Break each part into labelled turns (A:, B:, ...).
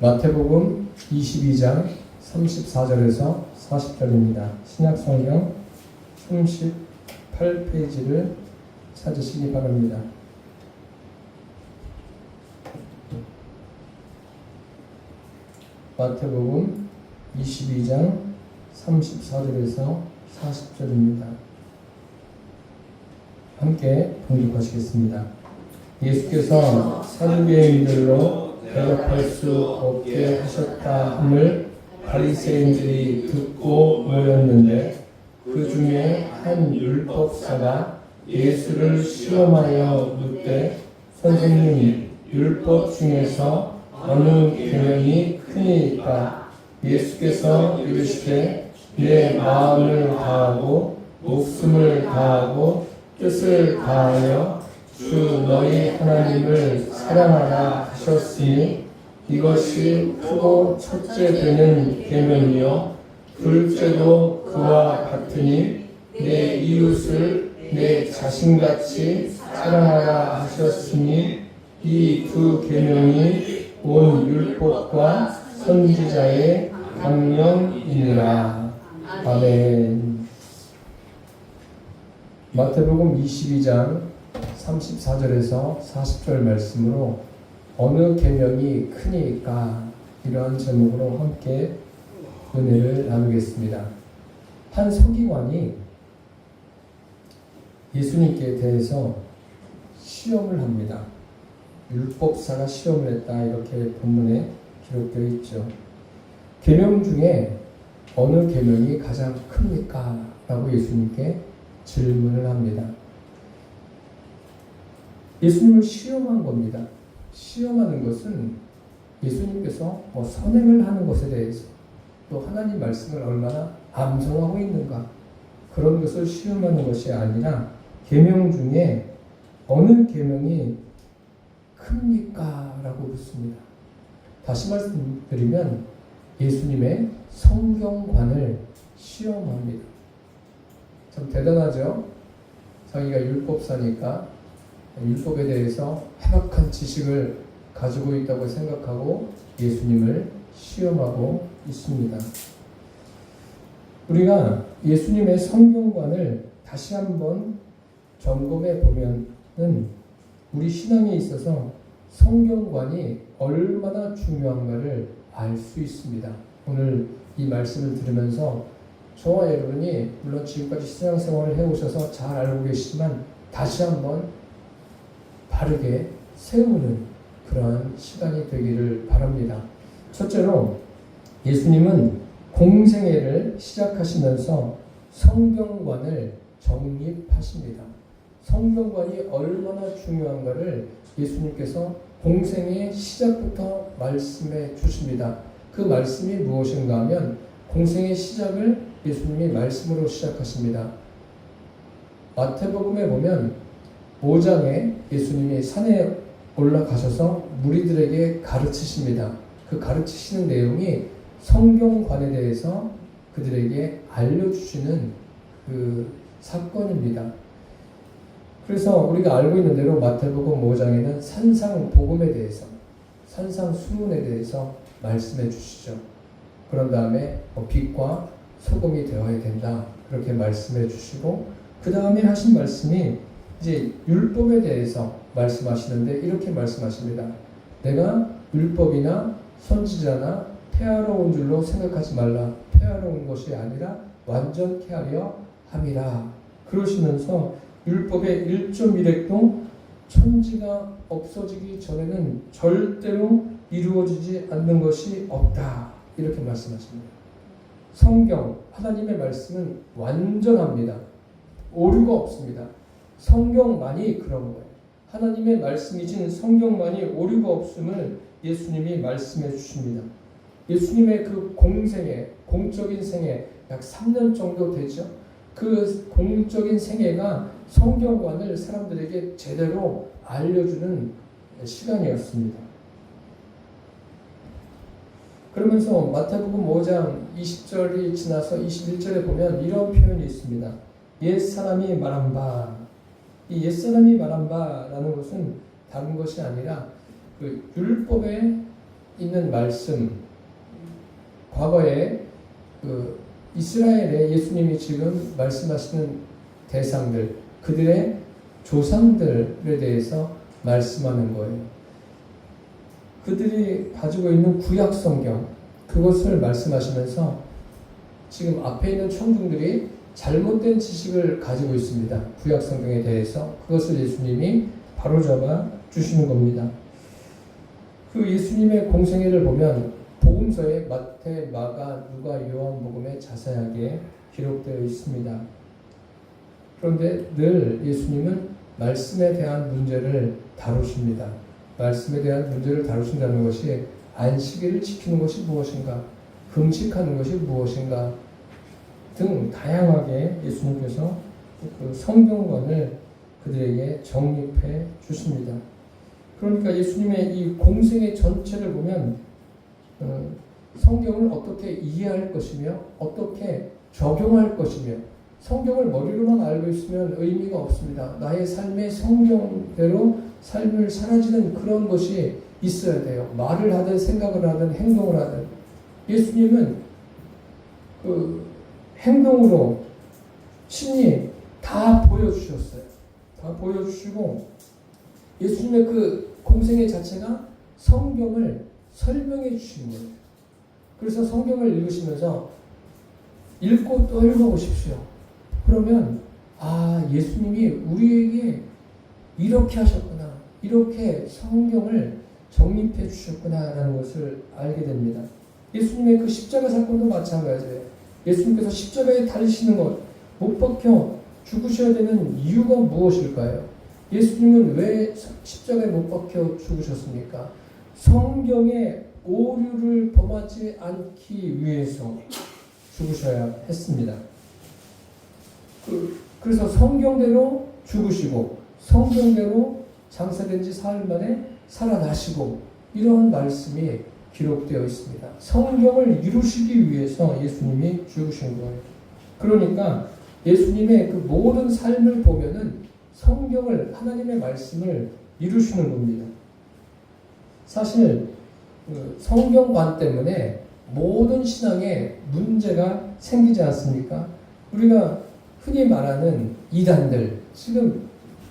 A: 마태복음 22장 34절에서 40절입니다. 신약성경 38페이지를 찾으시기 바랍니다. 마태복음 22장 34절에서 40절입니다. 함께 봉독하시겠습니다. 예수께서 사두개인들로 대답할 수 없게 하셨다 함을 바리새인들이 듣고 모였는데 그 중에 한 율법사가 예수를 시험하여 묻되 선생님, 율법 중에서 어느 계명이 크니까? 예수께서 이르시되 내 마음을 다하고 목숨을 다하고 뜻을 다하여 주 너희 하나님을 사랑하라 하셨으니 이것이 크고 첫째 되는 계명이요 둘째도 그와 같으니 내 이웃을 내 자신같이 사랑하라 하셨으니 이 두 계명이 온 율법과 선지자의 강령이니라. 아멘. 마태복음 22장 34절에서 40절 말씀으로 어느 계명이 크니까 이러한 제목으로 함께 은혜를 나누겠습니다. 한 서기관이 예수님께 대해서 시험을 합니다. 율법사가 시험을 했다 이렇게 본문에 기록되어 있죠. 계명 중에 어느 계명이 가장 큽니까? 라고 예수님께 질문을 합니다. 예수님을 시험한 겁니다. 시험하는 것은 예수님께서 선행을 하는 것에 대해서 또 하나님 말씀을 얼마나 암송하고 있는가 그런 것을 시험하는 것이 아니라 계명 중에 어느 계명이 큽니까? 라고 묻습니다. 다시 말씀드리면 예수님의 성경관을 시험합니다. 참 대단하죠? 자기가 율법사니까 율법에 대해서 해박한 지식을 가지고 있다고 생각하고 예수님을 시험하고 있습니다. 우리가 예수님의 성경관을 다시 한번 점검해 보면은 우리 신앙에 있어서 성경관이 얼마나 중요한가를 알 수 있습니다. 오늘 이 말씀을 들으면서 저와 여러분이 물론 지금까지 신앙생활을 해오셔서 잘 알고 계시지만 다시 한번 바르게 세우는 그러한 시간이 되기를 바랍니다. 첫째로 예수님은 공생애를 시작하시면서 성경관을 정립하십니다. 성경관이 얼마나 중요한가를 예수님께서 공생의 시작부터 말씀해 주십니다. 그 말씀이 무엇인가 하면 공생의 시작을 예수님이 말씀으로 시작하십니다. 마태복음에 보면 5장에 예수님이 산에 올라가셔서 무리들에게 가르치십니다. 그 가르치시는 내용이 성경관에 대해서 그들에게 알려주시는 그 사건입니다. 그래서 우리가 알고 있는 대로 마태복음 5장에는 산상복음에 대해서, 산상수문에 대해서 말씀해 주시죠. 그런 다음에 빛과 소금이 되어야 된다. 그렇게 말씀해 주시고 그 다음에 하신 말씀이 이제 율법에 대해서 말씀하시는데 이렇게 말씀하십니다. 내가 율법이나 선지자나 폐하러 온 줄로 생각하지 말라. 폐하러 온 것이 아니라 완전케 하려 함이라. 그러시면서 율법의 1.1획도 천지가 없어지기 전에는 절대로 이루어지지 않는 것이 없다. 이렇게 말씀하십니다. 성경, 하나님의 말씀은 완전합니다. 오류가 없습니다. 성경만이 그런 거예요. 하나님의 말씀이신 성경만이 오류가 없음을 예수님이 말씀해 주십니다. 예수님의 그 공생애, 공적인 생애 약 3년 정도 되죠. 그 공적인 생애가 성경관을 사람들에게 제대로 알려주는 시간이었습니다. 그러면서 마태복음 5장 20절이 지나서 21절에 보면 이런 표현이 있습니다. 옛사람이 말한 바, 이 옛사람이 말한 바라는 것은 다른 것이 아니라 그 율법에 있는 말씀, 과거에 그 이스라엘에 예수님이 지금 말씀하시는 대상들, 그들의 조상들에 대해서 말씀하는 거예요. 그들이 가지고 있는 구약 성경, 그것을 말씀하시면서 지금 앞에 있는 청중들이 잘못된 지식을 가지고 있습니다. 구약 성경에 대해서. 그것을 예수님이 바로잡아 주시는 겁니다. 그 예수님의 공생애를 보면 복음서에 마태, 마가, 누가, 요한복음에 자세하게 기록되어 있습니다. 그런데 늘 예수님은 말씀에 대한 문제를 다루십니다. 말씀에 대한 문제를 다루신다는 것이 안식일을 지키는 것이 무엇인가, 금식하는 것이 무엇인가 등 다양하게 예수님께서 그 성경관을 그들에게 정립해 주십니다. 그러니까 예수님의 이 공생의 전체를 보면 성경을 어떻게 이해할 것이며 어떻게 적용할 것이며, 성경을 머리로만 알고 있으면 의미가 없습니다. 나의 삶의 성경대로 삶을 사라지는 그런 것이 있어야 돼요. 말을 하든 생각을 하든 행동을 하든. 예수님은 그 행동으로 친히 다 보여주셨어요. 다 보여주시고 예수님의 그 공생애 자체가 성경을 설명해 주신 거예요. 그래서 성경을 읽으시면서 읽고 또 읽어보십시오. 그러면 예수님이 우리에게 이렇게 하셨구나, 이렇게 성경을 정립해 주셨구나 라는 것을 알게 됩니다. 예수님의 그 십자가 사건도 마찬가지예요. 예수님께서 십자가에 달리시는 것, 못 박혀 죽으셔야 되는 이유가 무엇일까요? 예수님은 왜 십자가에 못 박혀 죽으셨습니까? 성경의 오류를 범하지 않기 위해서 죽으셔야 했습니다. 그래서 성경대로 죽으시고 성경대로 장사된 지 사흘 만에 살아나시고, 이러한 말씀이 기록되어 있습니다. 성경을 이루시기 위해서 예수님이 죽으신 거예요. 그러니까 예수님의 그 모든 삶을 보면은 성경을, 하나님의 말씀을 이루시는 겁니다. 사실 성경관 때문에 모든 신앙에 문제가 생기지 않습니까? 우리가 흔히 말하는 이단들, 지금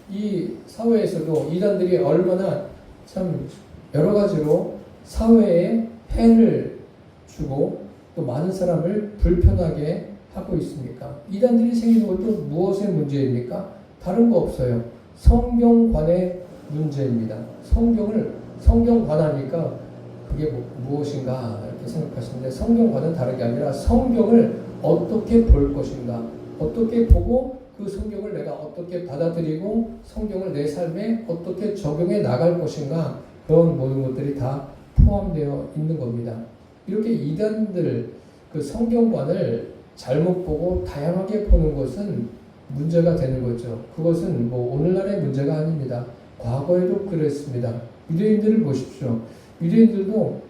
A: 이 사회에서도 이단들이 얼마나 참 여러 가지로 사회에 해를 주고 또 많은 사람을 불편하게 하고 있습니까? 이단들이 생기는 것도 무엇의 문제입니까? 다른 거 없어요. 성경관의 문제입니다. 성경관하니까 그게 무엇인가 이렇게 생각하시는데, 성경관은 다른 게 아니라 성경을 어떻게 볼 것인가, 어떻게 보고 그 성경을 내가 어떻게 받아들이고 성경을 내 삶에 어떻게 적용해 나갈 것인가, 그런 모든 것들이 다 포함되어 있는 겁니다. 이렇게 이단들 그 성경관을 잘못 보고 다양하게 보는 것은 문제가 되는 거죠. 그것은 뭐 오늘날의 문제가 아닙니다. 과거에도 그랬습니다. 유대인들을 보십시오. 유대인들도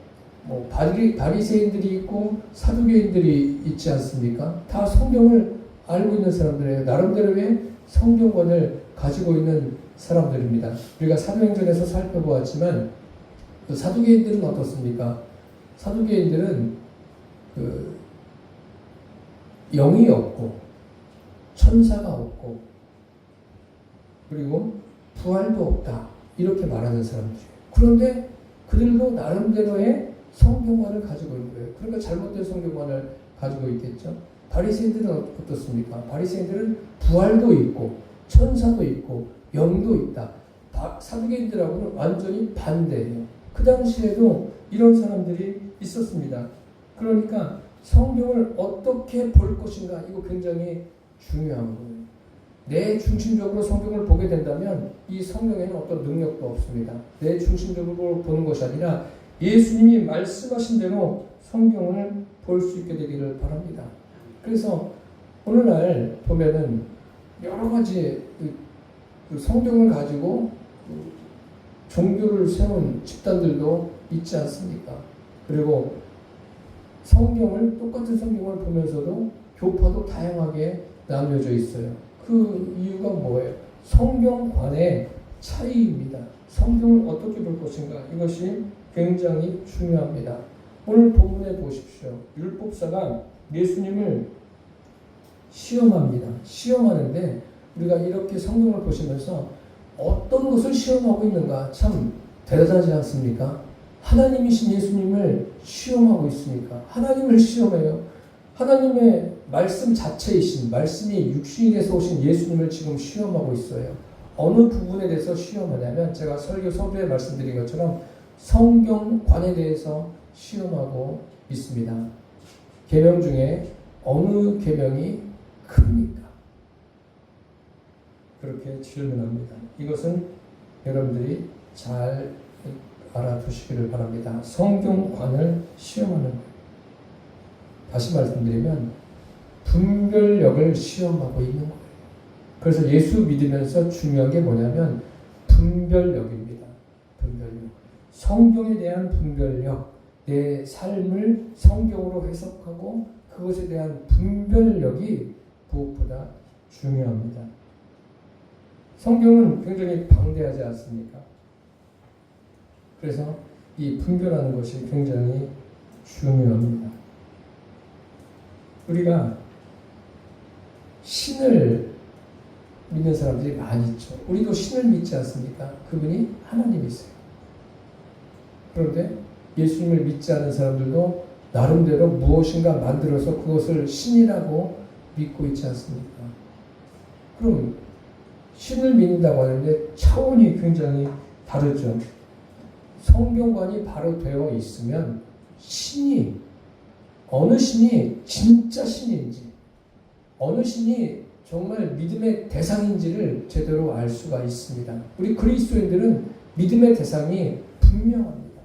A: 뭐 바리새인들이 있고 사두개인들이 있지 않습니까? 다 성경을 알고 있는 사람들이에요. 나름대로의 성경관을 가지고 있는 사람들입니다. 우리가 사도행전에서 살펴보았지만 그 사두개인들은 어떻습니까? 사두개인들은 그 영이 없고 천사가 없고 그리고 부활도 없다, 이렇게 말하는 사람들이에요. 그런데 그들도 나름대로의 성경관을 가지고 있는 거예요. 그러니까 잘못된 성경관을 가지고 있겠죠. 바리새인들은 어떻습니까? 바리새인들은 부활도 있고 천사도 있고 영도 있다. 사두개인들하고는 완전히 반대예요. 그 당시에도 이런 사람들이 있었습니다. 그러니까 성경을 어떻게 볼 것인가, 이거 굉장히 중요한 거예요. 내 중심적으로 성경을 보게 된다면 이 성경에는 어떤 능력도 없습니다. 내 중심적으로 보는 것이 아니라 예수님이 말씀하신 대로 성경을 볼 수 있게 되기를 바랍니다. 그래서 오늘날 보면은 여러 가지 그 성경을 가지고 종교를 세운 집단들도 있지 않습니까? 그리고 똑같은 성경을 보면서도 교파도 다양하게 나뉘어져 있어요. 그 이유가 뭐예요? 성경관의 차이입니다. 성경을 어떻게 볼 것인가, 이것이 굉장히 중요합니다. 오늘 본문에 보십시오. 율법사가 예수님을 시험합니다. 시험하는데 우리가 이렇게 성경을 보시면서 어떤 것을 시험하고 있는가 참 대단하지 않습니까? 하나님이신 예수님을 시험하고 있으니까 하나님을 시험해요. 하나님의 말씀 자체이신 말씀이 육신이 돼서 오신 예수님을 지금 시험하고 있어요. 어느 부분에 대해서 시험하냐면 제가 설교 서두에 말씀드린 것처럼 성경관에 대해서 시험하고 있습니다. 계명 중에 어느 계명이 큽니까? 그렇게 질문합니다. 이것은 여러분들이 잘 알아두시기를 바랍니다. 성경관을 시험하는 거예요. 다시 말씀드리면 분별력을 시험하고 있는 거예요. 그래서 예수 믿으면서 중요한 게 뭐냐면 분별력입니다. 분별력. 성경에 대한 분별력, 내 삶을 성경으로 해석하고 그것에 대한 분별력이 무엇보다 중요합니다. 성경은 굉장히 방대하지 않습니까? 그래서 이 분별하는 것이 굉장히 중요합니다. 우리가 신을 믿는 사람들이 많이 있죠. 우리도 신을 믿지 않습니까? 그분이 하나님이세요. 그런데 예수님을 믿지 않는 사람들도 나름대로 무엇인가 만들어서 그것을 신이라고 믿고 있지 않습니까? 그럼 신을 믿는다고 하는데 차원이 굉장히 다르죠. 성경관이 바로 되어 있으면 신이 어느 신이 진짜 신인지 어느 신이 정말 믿음의 대상인지를 제대로 알 수가 있습니다. 우리 그리스도인들은 믿음의 대상이 분명합니다.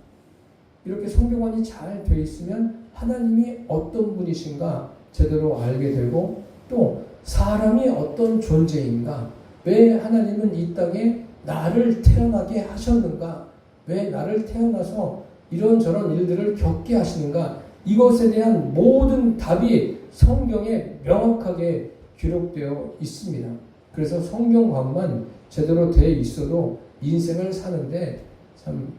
A: 이렇게 성경관이 잘 되어 있으면 하나님이 어떤 분이신가 제대로 알게 되고 또 사람이 어떤 존재인가, 왜 하나님은 이 땅에 나를 태어나게 하셨는가, 왜 나를 태어나서 이런저런 일들을 겪게 하시는가, 이것에 대한 모든 답이 성경에 명확하게 기록되어 있습니다. 그래서 성경관만 제대로 되어 있어도 인생을 사는데 참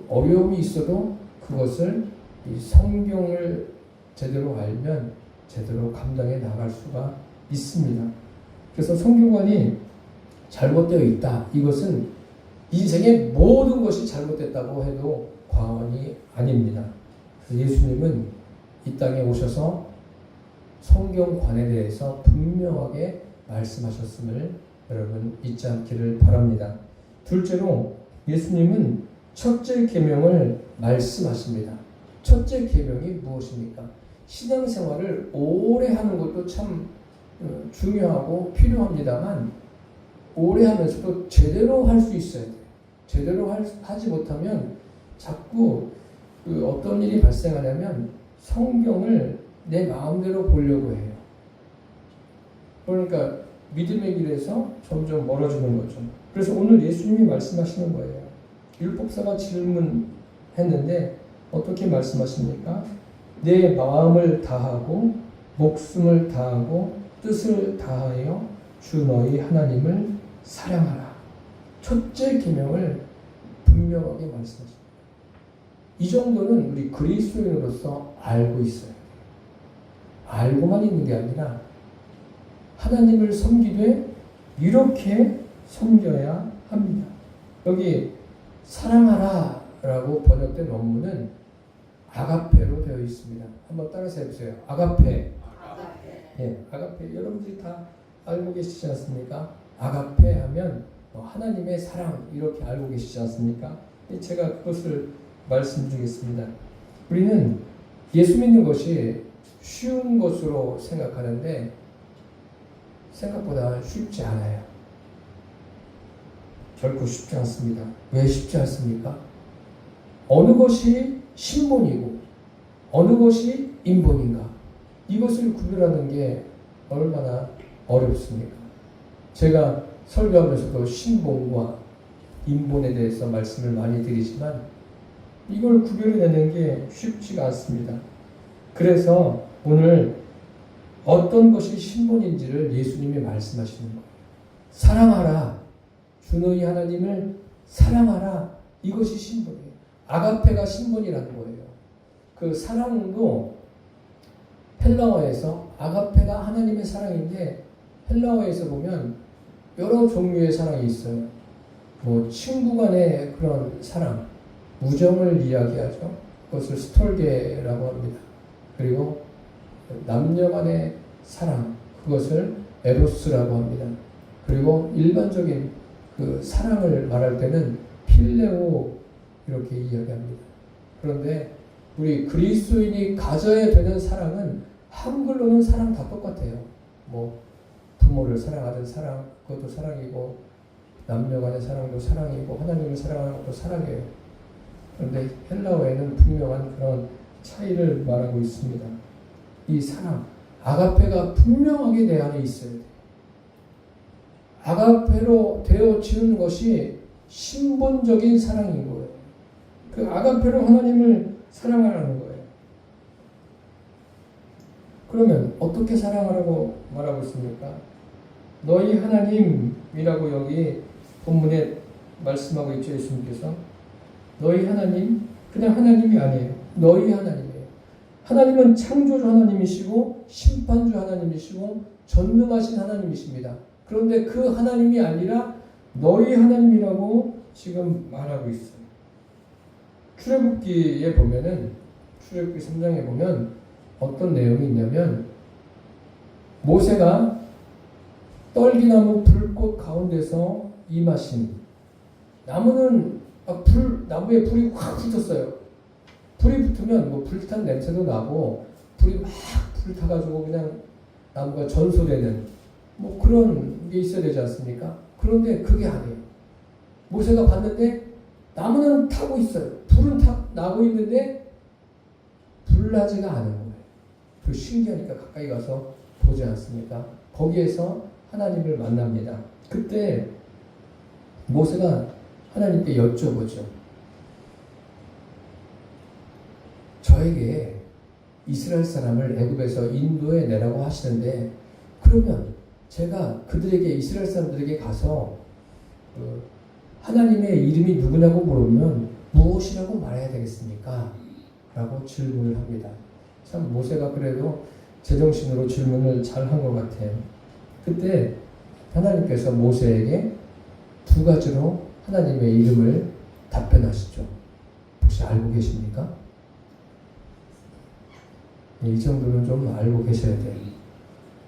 A: 어려움이 있어도 그것을 이 성경을 제대로 알면 제대로 감당해 나갈 수가 있습니다. 그래서 성경관이 잘못되어 있다. 이것은 인생의 모든 것이 잘못됐다고 해도 과언이 아닙니다. 예수님은 이 땅에 오셔서 성경관에 대해서 분명하게 말씀하셨음을 여러분 잊지 않기를 바랍니다. 둘째로 예수님은 첫째 계명을 말씀하십니다. 첫째 계명이 무엇입니까? 신앙생활을 오래 하는 것도 참 중요하고 필요합니다만 오래 하면서도 제대로 할 수 있어야 돼요. 제대로 하지 못하면 자꾸 어떤 일이 발생하냐면 성경을 내 마음대로 보려고 해요. 그러니까 믿음의 길에서 점점 멀어지는 거죠. 그래서 오늘 예수님이 말씀하시는 거예요. 율법사가 질문했는데 어떻게 말씀하십니까? 내 마음을 다하고 목숨을 다하고 뜻을 다하여 주 너희 하나님을 사랑하라. 첫째 계명을 분명하게 말씀하십니다. 이 정도는 우리 그리스도인으로서 알고 있어요. 알고만 있는 게 아니라 하나님을 섬기되 이렇게 섬겨야 합니다. 여기 사랑하라 라고 번역된 원문은 아가페로 되어 있습니다. 한번 따라서 해보세요. 아가페. 예, 아가페. 여러분들이 다 알고 계시지 않습니까? 아가페 하면 하나님의 사랑 이렇게 알고 계시지 않습니까? 제가 그것을 말씀드리겠습니다. 우리는 예수 믿는 것이 쉬운 것으로 생각하는데 생각보다 쉽지 않아요. 결코 쉽지 않습니다. 왜 쉽지 않습니까? 어느 것이 신본이고 어느 것이 인본인가, 이것을 구별하는 게 얼마나 어렵습니까? 제가 설교하면서도 신본과 인본에 대해서 말씀을 많이 드리지만 이걸 구별해내는 게 쉽지가 않습니다. 그래서 오늘 어떤 것이 신본인지를 예수님이 말씀하시는 거예요. 사랑하라. 주 너희 하나님을 사랑하라. 이것이 신분이에요. 아가페가 신분이라는 거예요. 그 사랑도 헬라어에서 아가페가 하나님의 사랑인데 헬라어에서 보면 여러 종류의 사랑이 있어요. 뭐 친구 간의 그런 사랑, 우정을 이야기하죠. 그것을 스톨게라고 합니다. 그리고 남녀 간의 사랑, 그것을 에로스라고 합니다. 그리고 일반적인 그 사랑을 말할 때는 필레오 이렇게 이야기합니다. 그런데 우리 그리스도인이 가져야 되는 사랑은 한글로는 사랑 다 똑같아요. 뭐 부모를 사랑하는 사랑, 그것도 사랑이고 남녀 간의 사랑도 사랑이고 하나님을 사랑하는 것도 사랑이에요. 그런데 헬라어에는 분명한 그런 차이를 말하고 있습니다. 이 사랑, 아가페가 분명하게 내 안에 있어야 돼요. 아가페로 되어지는 것이 신본적인 사랑인 거예요. 그 아가페로 하나님을 사랑하라는 거예요. 그러면 어떻게 사랑하라고 말하고 있습니까? 너희 하나님이라고 여기 본문에 말씀하고 있죠. 예수님께서 너희 하나님, 그냥 하나님이 아니에요. 너희 하나님이에요. 하나님은 창조주 하나님이시고 심판주 하나님이시고 전능하신 하나님이십니다. 그런데 그 하나님이 아니라 너희 하나님이라고 지금 말하고 있어요. 출애굽기에 보면은 출애굽기 3장에 보면 어떤 내용이 있냐면 모세가 떨기나무 불꽃 가운데서 임하신 나무는 나무에 불이 확 붙었어요. 불이 붙으면 뭐 불탄 냄새도 나고 불이 막 불타가지고 그냥 나무가 전소되는 뭐 그런 게 있어야 되지 않습니까? 그런데 그게 아니에요. 모세가 봤는데 나무는 타고 있어요. 불은 나고 있는데 불나지가 않은 거예요. 그 신기하니까 가까이 가서 보지 않습니까? 거기에서 하나님을 만납니다. 그때 모세가 하나님께 여쭤보죠. 저에게 이스라엘 사람을 애굽에서 인도해 내라고 하시는데 그러면 제가 그들에게 이스라엘 사람들에게 가서 하나님의 이름이 누구냐고 물으면 무엇이라고 말해야 되겠습니까? 라고 질문을 합니다. 참 모세가 그래도 제정신으로 질문을 잘 한 것 같아요. 그때 하나님께서 모세에게 두 가지로 하나님의 이름을 답변하시죠. 혹시 알고 계십니까? 이 정도는 좀 알고 계셔야 돼요.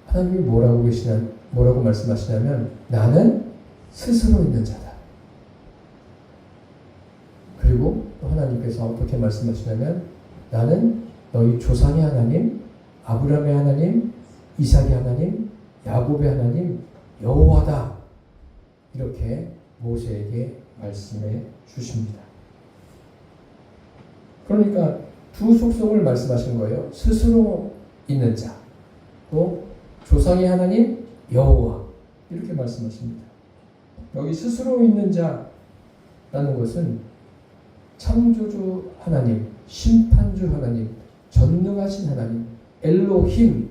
A: 하나님이 뭐라고 말씀하시냐면 나는 스스로 있는 자다. 그리고 또 하나님께서 어떻게 말씀하시냐면 나는 너희 조상의 하나님, 아브라함의 하나님, 이삭의 하나님, 야곱의 하나님, 여호와다. 이렇게 모세에게 말씀해 주십니다. 그러니까 두 속성을 말씀하신 거예요. 스스로 있는 자, 또 조상의 하나님, 여호와. 이렇게 말씀하십니다. 여기 스스로 있는 자라는 것은 창조주 하나님, 심판주 하나님, 전능하신 하나님, 엘로힘을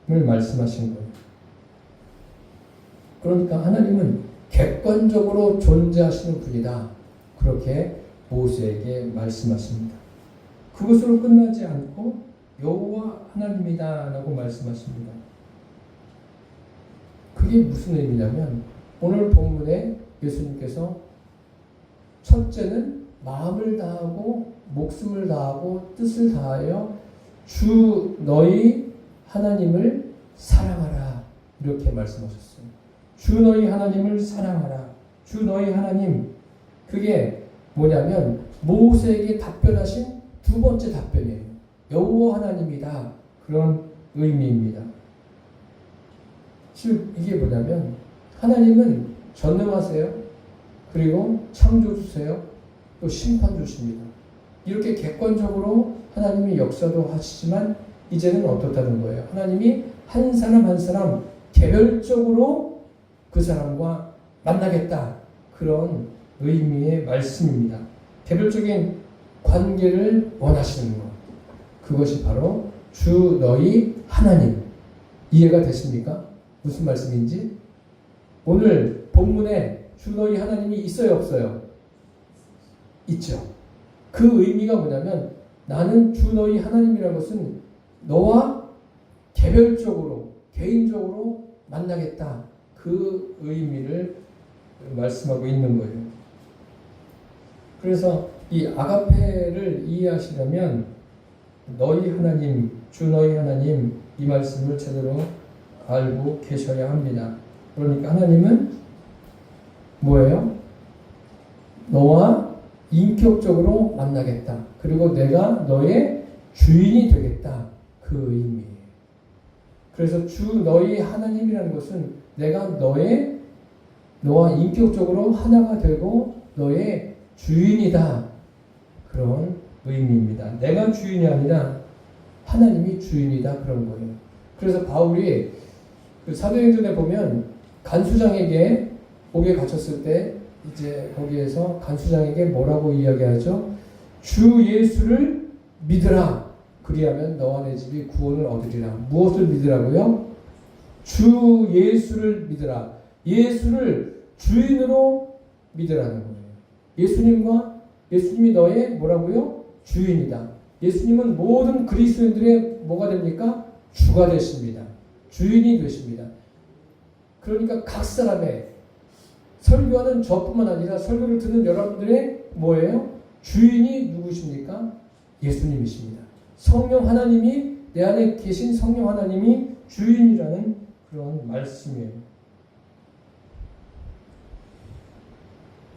A: 말씀하신 거예요. 그러니까 하나님은 객관적으로 존재하시는 분이다. 그렇게 모세에게 말씀하십니다. 그것으로 끝나지 않고 여호와 하나님이다 라고 말씀하십니다. 그게 무슨 의미냐면 오늘 본문에 예수님께서 첫째는 마음을 다하고 목숨을 다하고 뜻을 다하여 주 너희 하나님을 사랑하라 이렇게 말씀하셨어요. 주 너희 하나님을 사랑하라. 주 너희 하나님, 그게 뭐냐면 모세에게 답변하신 두 번째 답변이에요. 여호와 하나님이다. 그런 의미입니다. 즉 이게 뭐냐면 하나님은 전능하세요. 그리고 창조주세요. 또 심판주십니다. 이렇게 객관적으로 하나님이 역사도 하시지만 이제는 어떻다는 거예요. 하나님이 한 사람 한 사람 개별적으로 그 사람과 만나겠다. 그런 의미의 말씀입니다. 개별적인 관계를 원하시는 것. 그것이 바로 주 너희 하나님. 이해가 되십니까? 무슨 말씀인지? 오늘 본문에 주 너희 하나님이 있어요, 없어요? 있죠. 그 의미가 뭐냐면 나는 주 너희 하나님이라는 것은 너와 개별적으로 개인적으로 만나겠다. 그 의미를 말씀하고 있는 거예요. 그래서 이 아가페를 이해하시려면 너희 하나님, 주 너희 하나님 이 말씀을 제대로 알고 계셔야 합니다. 그러니까 하나님은 뭐예요? 너와 인격적으로 만나겠다. 그리고 내가 너의 주인이 되겠다. 그 의미예요. 그래서 주 너희 하나님이라는 것은 내가 너와 인격적으로 하나가 되고 너의 주인이다. 그런 의미입니다. 내가 주인이 아니라 하나님이 주인이다. 그런 거예요. 그래서 바울이 그 사도행전에 보면 간수장에게 옥에 갇혔을 때 이제 거기에서 간수장에게 뭐라고 이야기하죠? 주 예수를 믿으라. 그리하면 너와 내 집이 구원을 얻으리라. 무엇을 믿으라고요? 주 예수를 믿으라. 예수를 주인으로 믿으라는 거예요. 예수님이 너의 뭐라고요? 주인이다. 예수님은 모든 그리스도인들의 뭐가 됩니까? 주가 되십니다. 주인이 되십니다. 그러니까 각 사람의 설교하는 저뿐만 아니라 설교를 듣는 여러분들의 뭐예요? 주인이 누구십니까? 예수님이십니다. 성령 하나님이 내 안에 계신 성령 하나님이 주인이라는 그런 말씀이에요.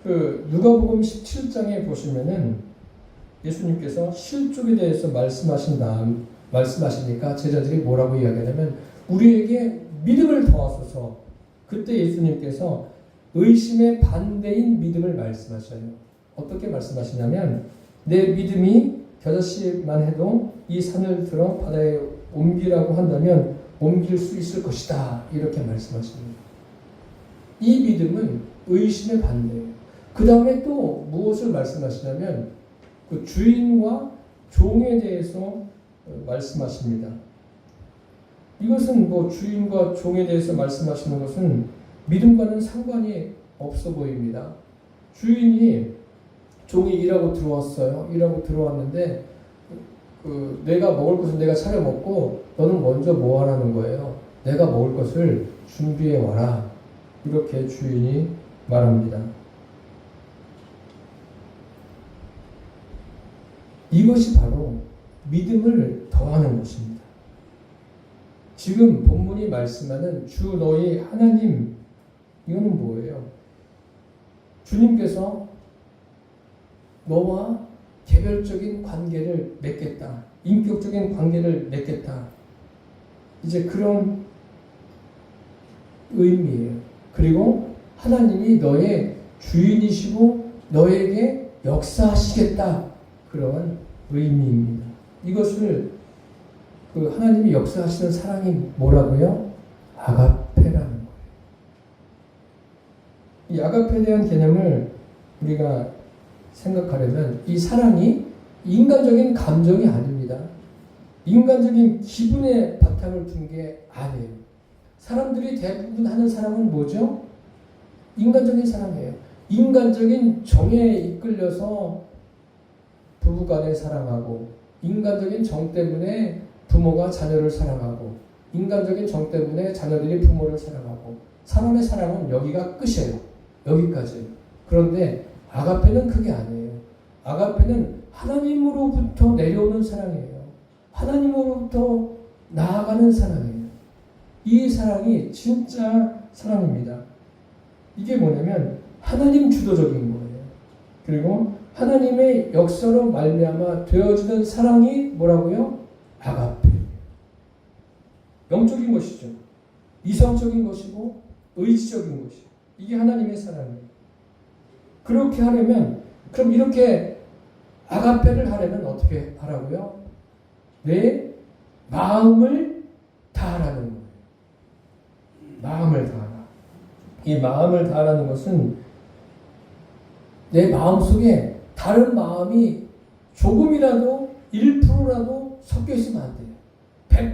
A: 그 누가복음 17장에 보시면은 예수님께서 실족에 대해서 말씀하시니까 제자들이 뭐라고 이야기하냐면 우리에게 믿음을 더하소서. 그때 예수님께서 의심의 반대인 믿음을 말씀하셔요. 어떻게 말씀하시냐면 내 믿음이 겨자씨만 해도 이 산을 들어 바다에 옮기라고 한다면 옮길 수 있을 것이다. 이렇게 말씀하십니다. 이 믿음은 의심의 반대예요. 그 다음에 또 무엇을 말씀하시냐면 그 주인과 종에 대해서 말씀하십니다. 이것은 뭐 주인과 종에 대해서 말씀하시는 것은 믿음과는 상관이 없어 보입니다. 주인이 종이 일하고 들어왔어요. 일하고 들어왔는데 내가 먹을 것을 내가 차려 먹고 너는 먼저 뭐 하라는 거예요? 내가 먹을 것을 준비해 와라. 이렇게 주인이 말합니다. 이것이 바로 믿음을 더하는 것입니다. 지금 본문이 말씀하는 주 너희 하나님, 이거는 뭐예요? 주님께서 너와 개별적인 관계를 맺겠다. 인격적인 관계를 맺겠다. 이제 그런 의미예요. 그리고 하나님이 너의 주인이시고 너에게 역사하시겠다. 그런 의미입니다. 이것을 그 하나님이 역사하시는 사랑이 뭐라고요? 아가페라는 거예요. 이 아가페에 대한 개념을 우리가 생각하려면 이 사랑이 인간적인 감정이 아닙니다. 인간적인 기분에 바탕을 둔 게 아니에요. 사람들이 대부분 하는 사랑은 뭐죠? 인간적인 사랑이에요. 인간적인 정에 이끌려서 부부간에 사랑하고, 인간적인 정 때문에 부모가 자녀를 사랑하고, 인간적인 정 때문에 자녀들이 부모를 사랑하고, 사람의 사랑은 여기가 끝이에요. 여기까지예요. 그런데 아가페는 그게 아니에요. 아가페는 하나님으로부터 내려오는 사랑이에요. 하나님으로부터 나아가는 사랑이에요. 이 사랑이 진짜 사랑입니다. 이게 뭐냐면 하나님 주도적인 거예요. 그리고 하나님의 역사로 말미암아 되어지는 사랑이 뭐라고요? 아가페. 영적인 것이죠. 이성적인 것이고 의지적인 것이요. 이게 하나님의 사랑이에요. 그렇게 하려면, 그럼 이렇게 아가페를 하려면 어떻게 하라고요? 내 마음을 다하라는 거예요. 마음을 다하라. 이 마음을 다하라는 것은 내 마음속에 다른 마음이 조금이라도 1%라도 섞여 있으면 안 돼요.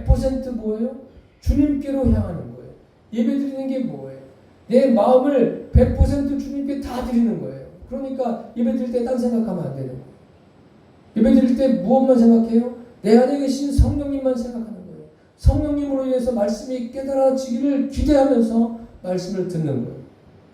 A: 100% 뭐예요? 주님께로 향하는 거예요. 예배 드리는 게 뭐예요? 내 마음을 100% 주님께 다 드리는 거예요. 그러니까 예배 드릴 때 딴 생각하면 안 되는 거예요. 예배 드릴 때 무엇만 생각해요? 내 안에 계신 성령님만 생각하는 거예요. 성령님으로 인해서 말씀이 깨달아지기를 기대하면서 말씀을 듣는 거예요.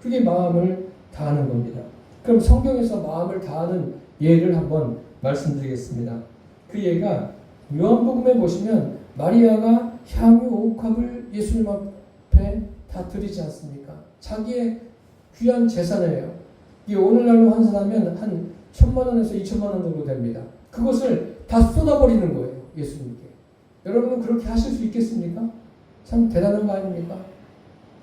A: 그게 마음을 다하는 겁니다. 그럼 성경에서 마음을 다하는 예를 한번 말씀드리겠습니다. 그 예가 요한복음에 보시면 마리아가 향유 5컵을 예수님 앞에 다 드리지 않습니까? 자기의 귀한 재산이에요. 이게 오늘날로 환산하면 한 1,000,000원에서 2,000,000원 정도 됩니다. 그것을 다 쏟아버리는 거예요. 예수님께. 여러분은 그렇게 하실 수 있겠습니까? 참 대단한 거 아닙니까?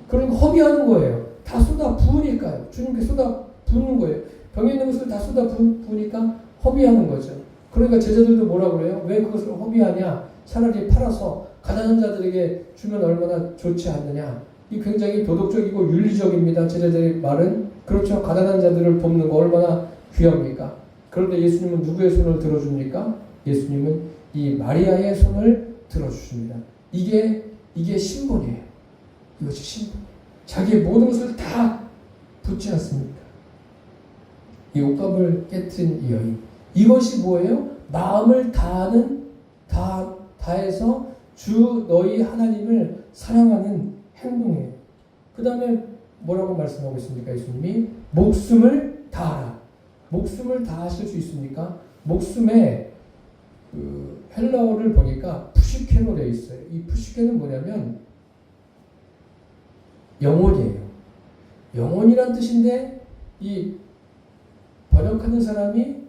A: 그러니까 허비하는 거예요. 다 쏟아 부으니까요. 주님께 쏟아 부는 거예요. 병에 있는 것을 다 쏟아 부으니까 허비하는 거죠. 그러니까 제자들도 뭐라고 그래요? 왜 그것을 허비하냐? 차라리 팔아서 가난한 자들에게 주면 얼마나 좋지 않느냐? 이 굉장히 도덕적이고 윤리적입니다. 제자들의 말은. 그렇죠. 가난한 자들을 돕는 거 얼마나 귀합니까? 그런데 예수님은 누구의 손을 들어줍니까? 예수님은 이 마리아의 손을 들어주십니다. 이게 신분이에요. 이것이 신분이에요. 자기의 모든 것을 다 붓지 않습니까? 이 옷값을 깨트린 이 여인. 이것이 뭐예요? 마음을 다해서 주 너희 하나님을 사랑하는 행동이에요. 그 다음에 뭐라고 말씀하고 있습니까? 예수님이 목숨을 다하라. 목숨을 다하실 수 있습니까? 목숨에 그 헬라어를 보니까 푸시케로 되어 있어요. 이 푸시케는 뭐냐면 영혼이에요. 영혼이란 뜻인데 이 번역하는 사람이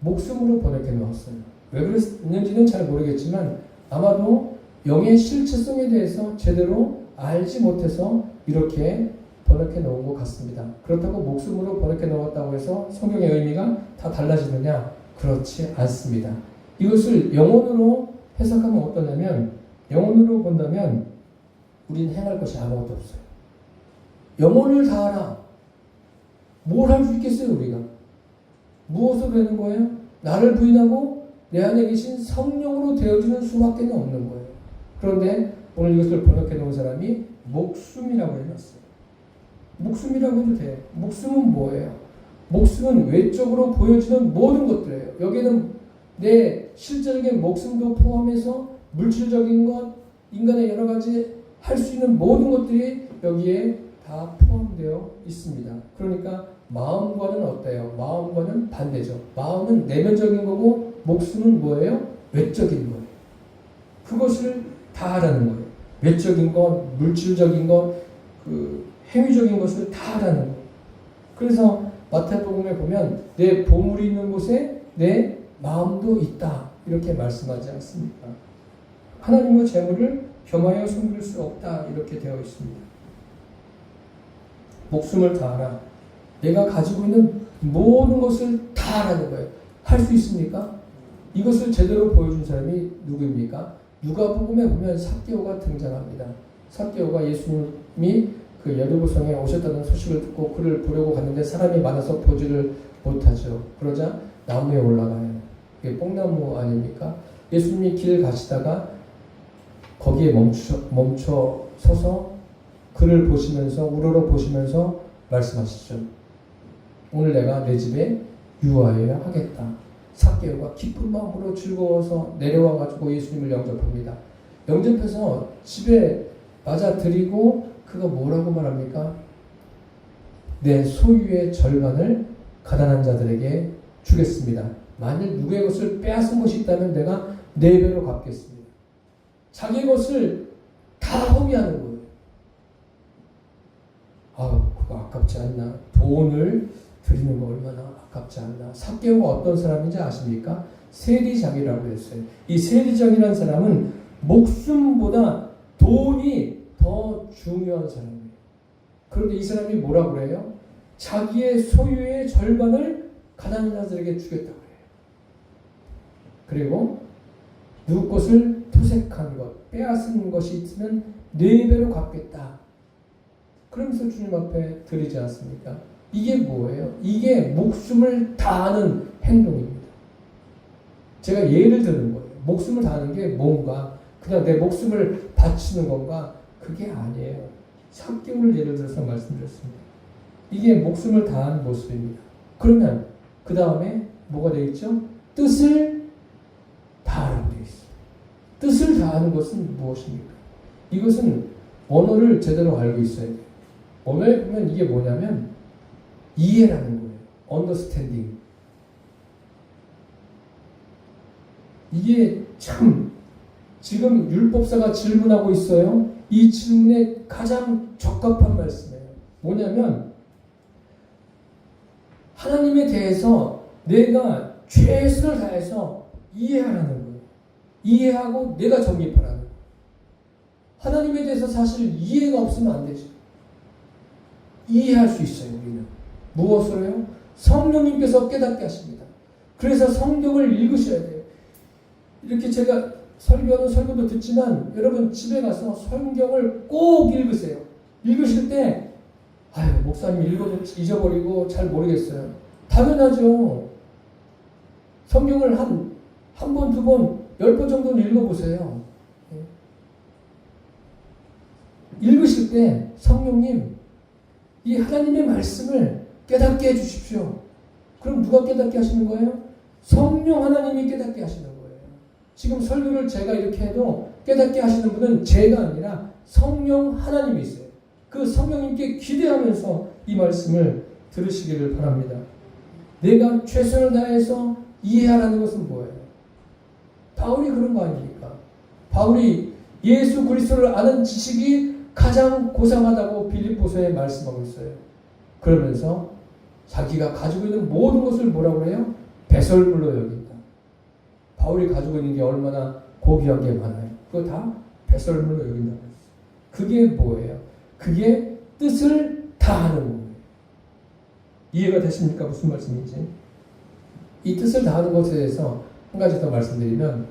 A: 목숨으로 번역해 놓았어요. 왜 그랬는지는 잘 모르겠지만 아마도 영의 실체성에 대해서 제대로 알지 못해서 이렇게 번역해 놓은 것 같습니다. 그렇다고 목숨으로 번역해 놓았다고 해서 성경의 의미가 다 달라지느냐? 그렇지 않습니다. 이것을 영혼으로 해석하면 어떠냐면, 영혼으로 본다면 우리는 행할 것이 아무것도 없어요. 영혼을 다하라. 뭘 할 수 있겠어요, 우리가? 무엇으로 되는 거예요? 나를 부인하고 내 안에 계신 성령으로 되어지는 수밖에 없는 거예요. 그런데 오늘 이것을 번역해 놓은 사람이 목숨이라고 해놨어요. 목숨이라고 해도 돼요. 목숨은 뭐예요? 목숨은 외적으로 보여지는 모든 것들이에요. 여기는 내 실제적인 목숨도 포함해서 물질적인 것, 인간의 여러 가지 할 수 있는 모든 것들이 여기에 다 포함되어 있습니다. 그러니까 마음과는 어때요? 마음과는 반대죠. 마음은 내면적인 거고 목숨은 뭐예요? 외적인 거예요. 그것을 다 하라는 거예요. 외적인 것, 물질적인 것, 그 행위적인 것을 다 하라는 거예요. 그래서 마태복음에 보면 내 보물이 있는 곳에 내 마음도 있다. 이렇게 말씀하지 않습니까? 하나님의 재물을 겸하여 숨길 수 없다. 이렇게 되어 있습니다. 목숨을 다하라. 내가 가지고 있는 모든 것을 다 하라는 거예요. 할 수 있습니까? 이것을 제대로 보여준 사람이 누구입니까? 누가복음에 보면 삭개오가 등장합니다. 삭개오가 예수님이 그 여리고성에 오셨다는 소식을 듣고 그를 보려고 갔는데 사람이 많아서 보지를 못하죠. 그러자 나무에 올라가요. 이게 뽕나무 아닙니까? 예수님이 길 가시다가 거기에 멈춰 서서 그를 보시면서 우러러 보시면서 말씀하시죠. 오늘 내가 내 집에 유하여야 하겠다. 삭개오가 기쁜 마음으로 즐거워서 내려와 가지고 예수님을 영접합니다. 영접해서 집에 맞아들이고 그가 뭐라고 말합니까? 내 소유의 절반을 가난한 자들에게 주겠습니다. 만일 누구의 것을 빼앗은 것이 있다면 내가 4배로 갚겠습니다. 자기 것을 다 허비하는 거예요. 그거 아깝지 않나? 돈을 드리는 거 얼마나 아깝지 않나? 삭개오가 어떤 사람인지 아십니까? 세리장이라고 했어요. 이 세리장이라는 사람은 목숨보다 돈이 더 중요한 사람이에요. 그런데 이 사람이 뭐라고 그래요? 자기의 소유의 절반을 가난한 자들에게 주겠다고 해요. 그리고 누구 것을 토색한 것, 빼앗은 것이 있으면 4배로 갚겠다. 그러면서 주님 앞에 드리지 않습니까? 이게 뭐예요? 이게 목숨을 다하는 행동입니다. 제가 예를 드는 거예요. 목숨을 다하는 게 뭔가 그냥 내 목숨을 바치는 건가? 그게 아니에요. 삭개오를 예를 들어서 말씀드렸습니다. 이게 목숨을 다한 모습입니다. 그러면 그 다음에 뭐가 되어 있죠? 뜻을 다하라고 되어 있어요. 뜻을 다하는 것은 무엇입니까? 이것은 언어를 제대로 알고 있어야 돼요. 언어에 보면 이게 뭐냐면 이해라는 거예요. understanding. 이게 참 지금 율법사가 질문하고 있어요. 이 질문에 가장 적합한 말씀이에요. 뭐냐면 하나님에 대해서 내가 최선을 다해서 이해하라는 거예요. 이해하고 내가 정립하라는 거예요. 하나님에 대해서 사실 이해가 없으면 안 되죠. 이해할 수 있어요. 우리는. 무엇으로요? 성령님께서 깨닫게 하십니다. 그래서 성경을 읽으셔야 돼요. 이렇게 제가 설교하는 설교도 듣지만 여러분 집에 가서 성경을 꼭 읽으세요. 읽으실 때 아유 목사님 읽어도 잊어버리고 잘 모르겠어요. 당연하죠. 성경을 한 번, 두 번, 10번 정도는 읽어보세요. 읽으실 때 성령님 이 하나님의 말씀을 깨닫게 해주십시오. 그럼 누가 깨닫게 하시는 거예요? 성령 하나님이 깨닫게 하시는 거예요. 지금 설교를 제가 이렇게 해도 깨닫게 하시는 분은 제가 아니라 성령 하나님이 있어요. 그 성령님께 기대하면서 이 말씀을 들으시기를 바랍니다. 내가 최선을 다해서 이해하라는 것은 뭐예요? 바울이 그런 거 아닙니까? 바울이 예수 그리스도를 아는 지식이 가장 고상하다고 빌립보서에 말씀하고 있어요. 그러면서 자기가 가지고 있는 모든 것을 뭐라고 해요? 배설물로 여긴다. 바울이 가지고 있는 게 얼마나 고귀한 게 많아요. 그거 다 배설물로 여긴다고 했어요. 그게 뭐예요? 그게 뜻을 다하는 거예요. 이해가 되십니까? 무슨 말씀인지. 이 뜻을 다하는 것에 대해서 한 가지 더 말씀드리면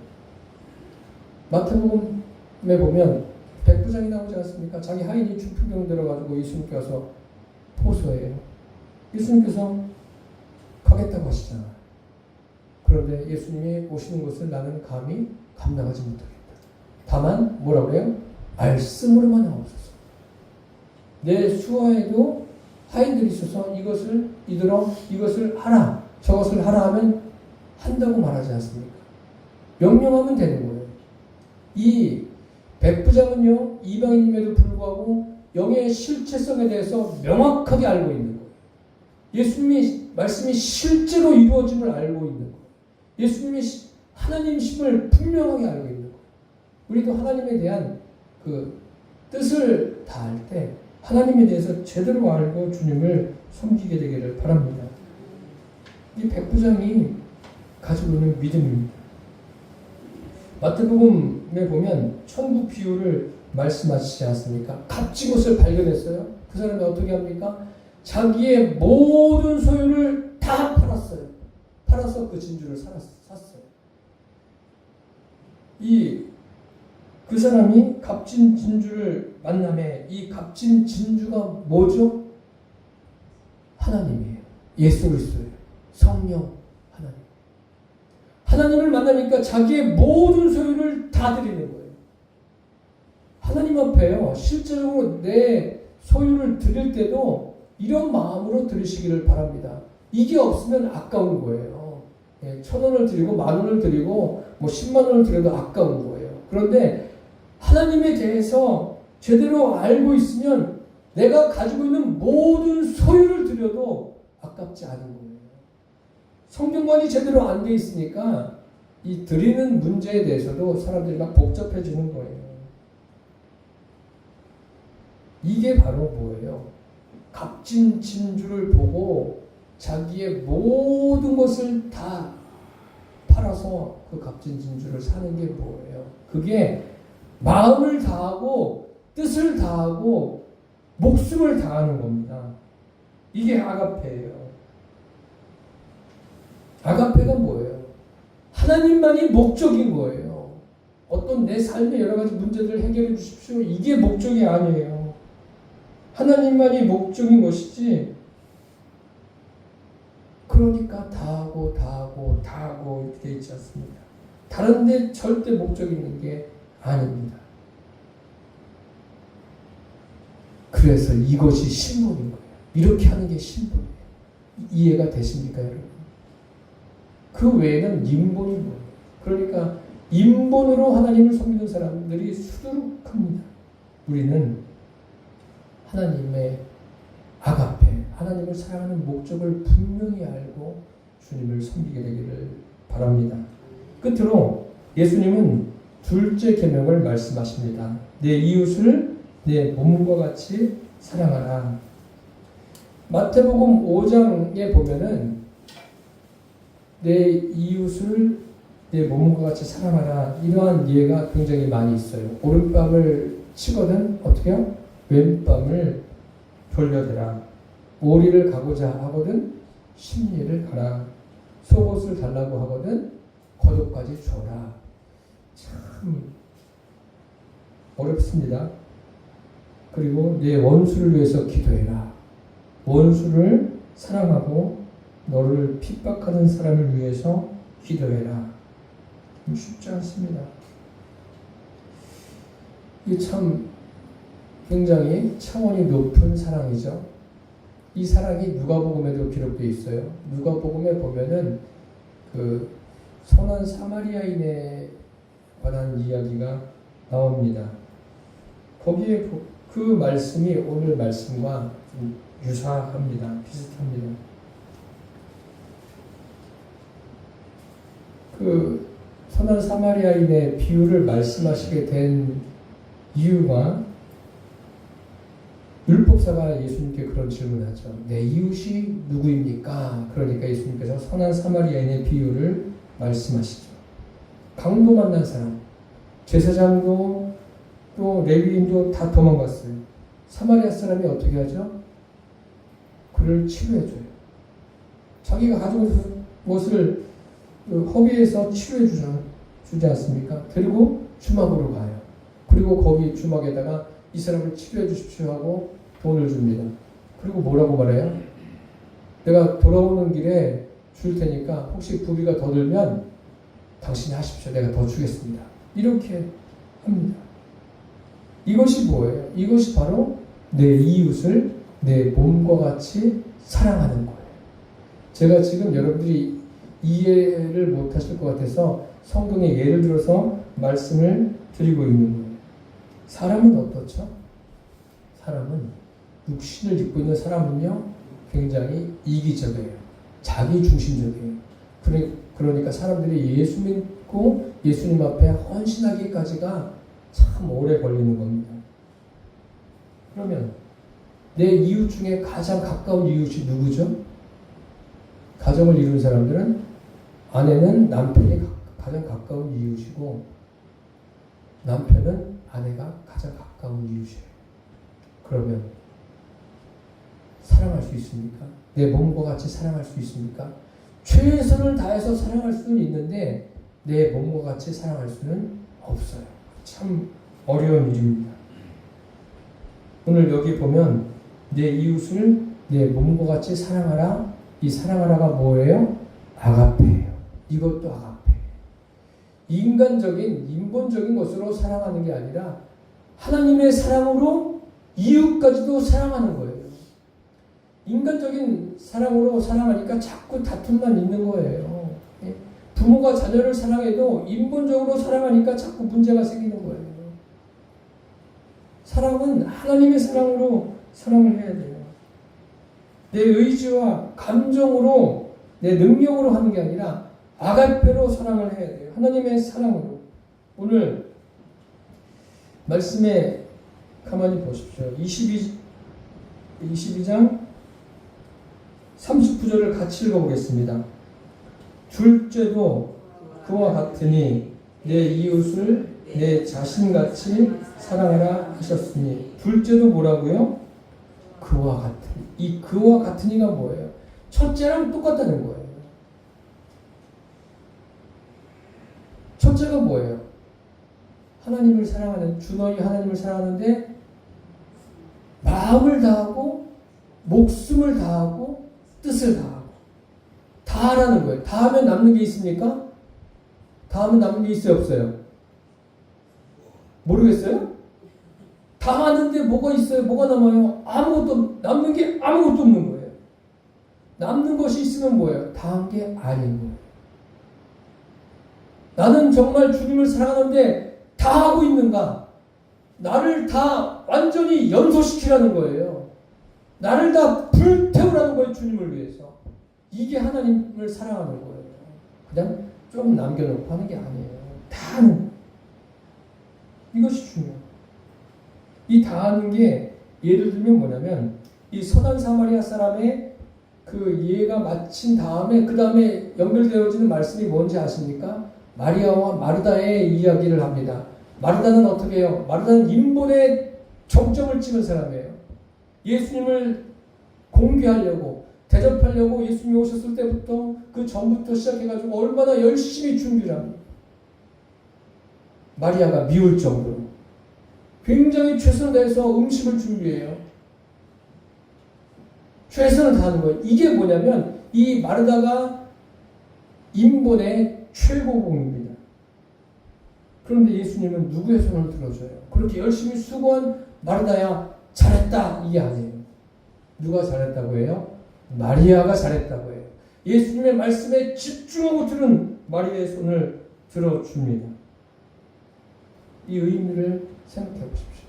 A: 마태복음에 보면 백부장이 나오지 않습니까? 자기 하인이 중풍병 들어가지고 예수님께 와서 포소해요. 예수님께서 가겠다고 하시잖아요. 그런데 예수님이 오시는 것을 나는 감히 감당하지 못하겠다. 다만 뭐라고 해요? 말씀으로만 하옵소서. 내 수하에도 하인들이 있어서 이것을 하라, 저것을 하라 하면 한다고 말하지 않습니까? 명령하면 되는 거예요. 이 백부장은요, 이방인임에도 불구하고 영의 실체성에 대해서 명확하게 알고 있는 거예요. 예수님의 말씀이 실제로 이루어짐을 알고 있는 거예요. 예수님이 하나님심을 분명하게 알고 있는 거예요. 우리도 하나님에 대한 그 뜻을 다할 때 하나님에 대해서 제대로 알고 주님을 섬기게 되기를 바랍니다. 이 백부장이 가지고 있는 믿음입니다. 마태복음에 보면 천국 비유를 말씀하시지 않습니까? 값진 것을 발견했어요. 그 사람이 어떻게 합니까? 자기의 모든 소유를 다 팔았어요. 팔아서 그 진주를 샀어요. 그 사람이 값진 진주를 만남에 이 값진 진주가 뭐죠? 하나님이에요. 예수 그리스도예요. 성령 하나님. 하나님을 만나니까 자기의 모든 소유를 다 드리는 거예요. 하나님 앞에요. 실제적으로 내 소유를 드릴 때도 이런 마음으로 드리시기를 바랍니다. 이게 없으면 아까운 거예요. 1,000원을 드리고 10,000원을 드리고 10만 원을 드려도 아까운 거예요. 그런데 하나님에 대해서 제대로 알고 있으면 내가 가지고 있는 모든 소유를 드려도 아깝지 않은 거예요. 성경관이 제대로 안 돼 있으니까 이 드리는 문제에 대해서도 사람들이 막 복잡해지는 거예요. 이게 바로 뭐예요? 값진 진주를 보고 자기의 모든 것을 다 팔아서 그 값진 진주를 사는 게 뭐예요? 그게 마음을 다하고 뜻을 다하고 목숨을 다하는 겁니다. 이게 아가페예요. 아가페가 뭐예요? 하나님만이 목적인 거예요. 어떤 내 삶의 여러 가지 문제들을 해결해 주십시오. 이게 목적이 아니에요. 하나님만이 목적인 것이지. 그러니까 다하고 이렇게 돼 있지 않습니까? 다른 데 절대 목적이 있는 게 아닙니다. 그래서 이것이 신복인 거예요. 이렇게 하는 게 신분이에요. 이해가 되십니까, 여러분? 그 외에는 인본이 뭐예요? 그러니까 인본으로 하나님을 섬기는 사람들이 수두룩합니다. 우리는 하나님의 아가페, 하나님을 사랑하는 목적을 분명히 알고 주님을 섬기게 되기를 바랍니다. 끝으로 예수님은 둘째 계명을 말씀하십니다. 내 이웃을 내 몸과 같이 사랑하라. 마태복음 5장에 보면은 내 이웃을 내 몸과 같이 사랑하라, 이러한 예가 굉장히 많이 있어요. 오른밤을 치거든 어떻게요? 왼밤을 돌려대라. 오리를 가고자 하거든 십리를 가라. 속옷을 달라고 하거든 겉옷까지 줘라. 참 어렵습니다. 그리고 내 원수를 위해서 기도해라. 원수를 사랑하고 너를 핍박하는 사람을 위해서 기도해라. 쉽지 않습니다. 이게 참 굉장히 차원이 높은 사랑이죠. 이 사랑이 누가복음에도 기록되어 있어요. 누가복음에 보면은 그 선한 사마리아인에 관한 이야기가 나옵니다. 거기에 그 말씀이 오늘 말씀과 좀 유사합니다. 비슷합니다. 그 선한 사마리아인의 비유를 말씀하시게 된 이유가, 율법사가 예수님께 그런 질문하죠. 내 이웃이 누구입니까? 그러니까 예수님께서 선한 사마리아인의 비유를 말씀하시죠. 강도 만난 사람, 제사장도 또 레위인도 다 도망갔어요. 사마리아 사람이 어떻게 하죠? 그를 치료해줘요. 자기가 가지고 있는 것을 허비에서 치료해주지 않습니까? 그리고 주막으로 가요. 그리고 거기 주막에다가 이 사람을 치료해 주십시오 하고 돈을 줍니다. 그리고 뭐라고 말해요? 내가 돌아오는 길에 줄 테니까 혹시 부비가 더 들면 당신이 하십시오. 내가 더 주겠습니다. 이렇게 합니다. 이것이 뭐예요? 이것이 바로 내 이웃을 내 몸과 같이 사랑하는 거예요. 제가 지금 여러분들이 이해를 못하실 것 같아서 성경의 예를 들어서 말씀을 드리고 있는 거예요. 사람은 어떻죠? 사람은, 육신을 입고 있는 사람은요 굉장히 이기적이에요. 자기중심적이에요. 그러니까 사람들이 예수 믿고 예수님 앞에 헌신하기까지가 참 오래 걸리는 겁니다. 그러면 내 이웃 중에 가장 가까운 이웃이 누구죠? 가정을 이룬 사람들은 아내는 남편이 가장 가까운 이웃이고 남편은 아내가 가장 가까운 이웃이에요. 그러면 사랑할 수 있습니까? 내 몸과 같이 사랑할 수 있습니까? 최선을 다해서 사랑할 수는 있는데 내 몸과 같이 사랑할 수는 없어요. 참 어려운 일입니다. 오늘 여기 보면 내 이웃을 내 몸과 같이 사랑하라. 이 사랑하라가 뭐예요? 아가페예요. 이것도 아가페. 인간적인, 인본적인 것으로 사랑하는 게 아니라 하나님의 사랑으로 이웃까지도 사랑하는 거예요. 인간적인 사랑으로 사랑하니까 자꾸 다툼만 있는 거예요. 부모가 자녀를 사랑해도 인본적으로 사랑하니까 자꾸 문제가 생기는 거예요. 사랑은 하나님의 사랑으로 사랑을 해야 돼요. 내 의지와 감정으로, 내 능력으로 하는 게 아니라 아가페로 사랑을 해야 돼요. 하나님의 사랑으로. 오늘 말씀에 가만히 보십시오. 22장 39절을 같이 읽어보겠습니다. 둘째도 그와 같으니 내 이웃을 내 자신같이 사랑하라 하셨으니, 둘째도 뭐라고요? 그와 같으니. 이 그와 같으니가 뭐예요? 첫째랑 똑같다는 거예요. 첫째가 뭐예요? 하나님을 사랑하는, 주 너희 하나님을 사랑하는데 마음을 다하고 목숨을 다하고 뜻을 다하고 다 하라는 거예요. 다 하면 남는 게 있습니까? 다 하면 남는 게 있어요, 없어요? 모르겠어요? 다 다 하는데 뭐가 있어요? 뭐가 남아요? 아무것도, 남는 게 아무것도 없는 거예요. 남는 것이 있으면 뭐예요? 다 한 게 아닌 거예요. 나는 정말 주님을 사랑하는데 다 하고 있는가? 나를 다 완전히 연소시키라는 거예요. 나를 다 불태우라는 거예요. 주님을 위해서. 이게 하나님을 사랑하는 거예요. 그냥 좀 남겨놓고 하는 게 아니에요. 다 하는 거예요. 이것이 중요해요. 이 다 하는 게 예를 들면 뭐냐면 이 선한 사마리아 사람의 그 이해가 마친 다음에 그 다음에 연결되어지는 말씀이 뭔지 아십니까? 마리아와 마르다의 이야기를 합니다. 마르다는 어떻게 해요? 마르다는 인본의 정점을 찍은 사람이에요. 예수님을 공개하려고 대접하려고 예수님이 오셨을 때부터 그 전부터 시작해가지고 얼마나 열심히 준비를 합니다. 마리아가 미울 정도로 굉장히 최선을 다해서 음식을 준비해요. 최선을 다하는 거예요. 이게 뭐냐면 이 마르다가 인본의 최고봉입니다. 그런데 예수님은 누구의 손을 들어줘요? 그렇게 열심히 수고한 마르다야 잘했다 이게 아니에요. 누가 잘했다고 해요? 마리아가 잘했다고 해요. 예수님의 말씀에 집중하고 들은 마리아의 손을 들어줍니다. 이 의미를 생각해 보십시오.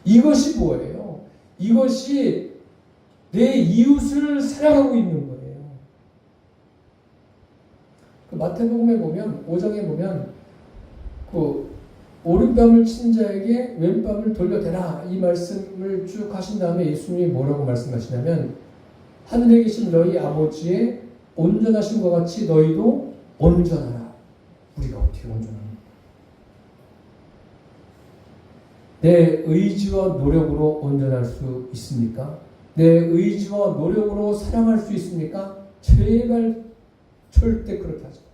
A: 이것이 뭐예요? 이것이 내 이웃을 사랑하고 있는 거예요. 그 마태복음에 보면 5장에 보면 그 오른밤을 친 자에게 왼밤을 돌려대라 이 말씀을 쭉 하신 다음에 예수님이 뭐라고 말씀하시냐면 하늘에 계신 너희 아버지의 온전하신 것 같이 너희도 온전하라. 우리가 어떻게 온전합니까? 내 의지와 노력으로 온전할 수 있습니까? 내 의지와 노력으로 사랑할 수 있습니까? 제발 절대 그렇게 하지 마세요.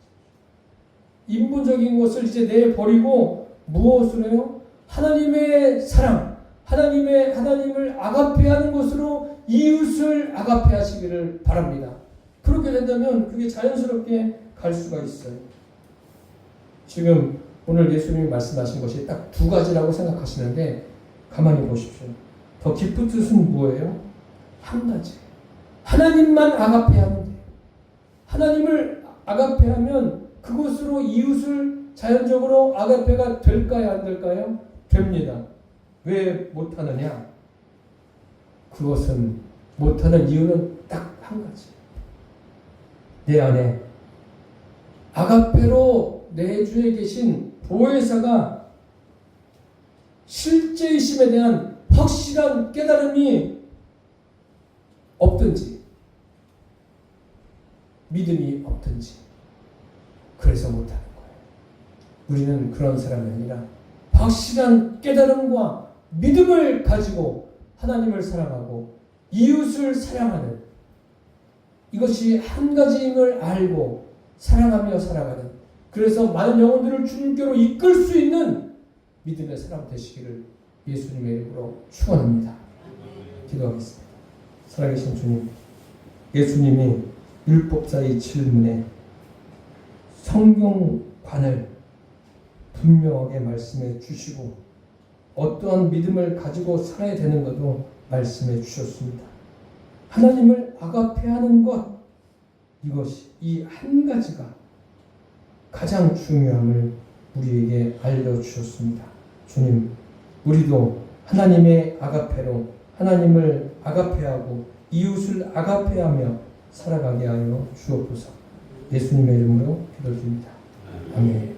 A: 인본적인 것을 이제 내버리고 무엇을 해요? 하나님의 사랑, 하나님을 아가페하는 것으로 이웃을 아가페하시기를 바랍니다. 그렇게 된다면 그게 자연스럽게 갈 수가 있어요. 지금 오늘 예수님이 말씀하신 것이 딱 두 가지라고 생각하시는데 가만히 보십시오. 더 깊은 뜻은 뭐예요? 한 가지. 하나님만 아가페하면 돼요. 하나님을 아가페하면 그것으로 이웃을 자연적으로 아가페가 될까요? 안 될까요? 됩니다. 왜 못하느냐? 그것은 못하는 이유는 딱 한 가지. 내 안에 아가페로 내 주에 계신 보혜사가 실제이심에 대한 확실한 깨달음이 없든지 믿음이 없든지 그래서 못하는 거예요. 우리는 그런 사람이 아니라 확실한 깨달음과 믿음을 가지고 하나님을 사랑하고 이웃을 사랑하는 이것이 한 가지임을 알고 사랑하며 살아가는 그래서 많은 영혼들을 주님께로 이끌 수 있는 믿음의 사람 되시기를 예수님의 이름으로 축원합니다. 기도하겠습니다. 살아계신 주님, 예수님이 율법사의 질문에 성경관을 분명하게 말씀해 주시고 어떠한 믿음을 가지고 살아야 되는 것도 말씀해 주셨습니다. 하나님을 아가페하는 것, 이것이 이 한 가지가 가장 중요함을 우리에게 알려주셨습니다. 주님, 우리도 하나님의 아가페로 하나님을 아가페하고 이웃을 아가페하며 살아가게 하여 주옵소서. 예수님의 이름으로 기도드립니다. 아멘.